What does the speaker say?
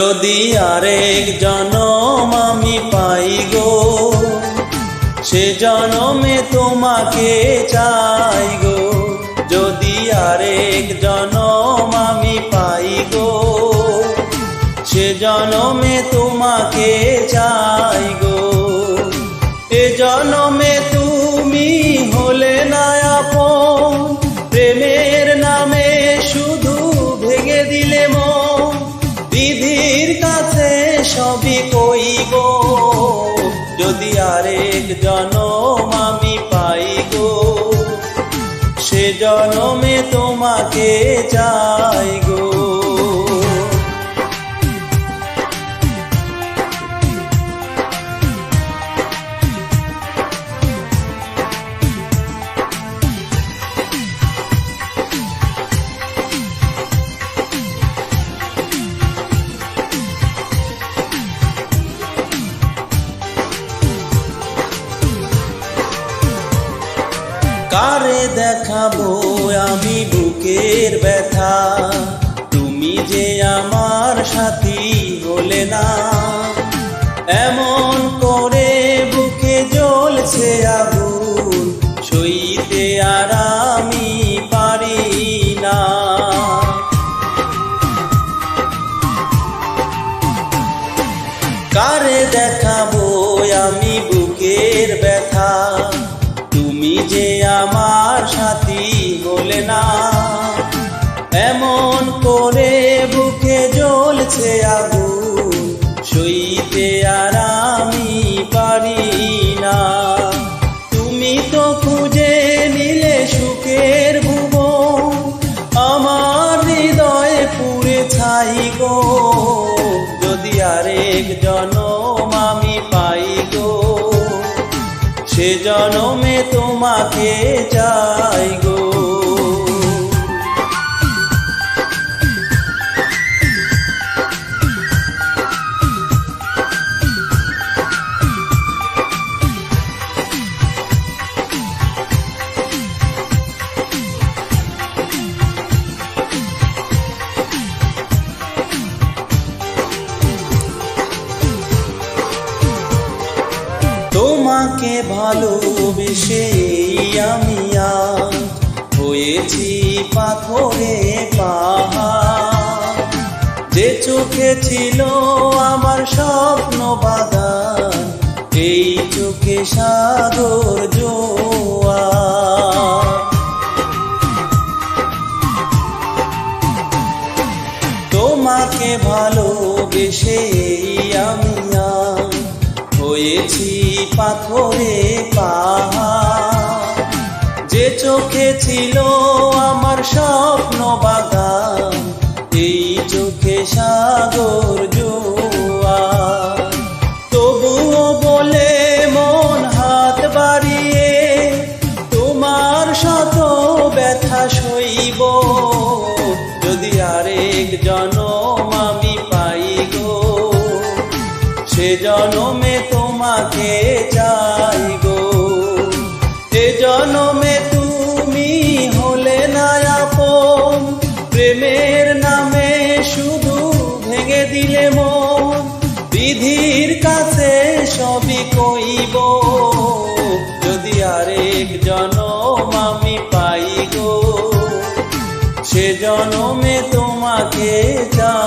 যদি আরেক জনম আমি পাই গো, সে জনমে তোমাকে চাই গো। যদি আরেক জনম আমি পাই গো, সে জনমে তোমাকে চাই গো। এ জনমে তুমি হলে না আপন, প্রেমের নামে শুধু ভেঙে দিলে মন। বিধির কাছে সবই কইব, যদি আরেক জনম আমি পাই গো, সে জনমে তোমাকে চাই গো। কারে দেখাবো আমি বুকের ব্যথা, তুমি যে আমার সাথী হলে না। এমন করে বুকে জ্বলছে আগুন, সইতে আর আমি পারি না। কারে দেখাবো আমি বুকের ব্যথা, তুমি যে আমার সাথী হলে না। এমন করে বুকে জ্বলছে আগুন, সইতে আর আমি পারি না। তুমি তো খুঁজে নিলে সুখের ভুবন, আমার হৃদয়ে পুড়ে ছাই গো। যদি আরেক জনম আমি পাই গো, সে জনমে তোমাকে চাই গো। তোমাকে ভালোবেসে আমি আজ হয়েছি পাথরে পাহাড়। যে চোখে ছিল আমার স্বপ্ন বাগান, এই চোখে সাগর জোয়ার। তোমাকে ভালোবেসে আমি আজ হয়েছি পাথরে পাহাড়। যে চোখে ছিল আমার স্বপ্ন বাগান, এই চোখে সাগর জোয়ার। তবুও বলে মন হাত বাড়িয়ে, তোমার শত ব্যথা সইব। যদি আরেক জনম আমি পাই গো, সে জনমে তোমাকে চাই গো। এ জনমে তুমি হলে না আপন, প্রেমের নামে শুধু ভেঙে দিলে মন। বিধির কাছে সবই কইব, যদি আরেক জনম আমি পাই গো, সে জনমে তোমাকে চাই।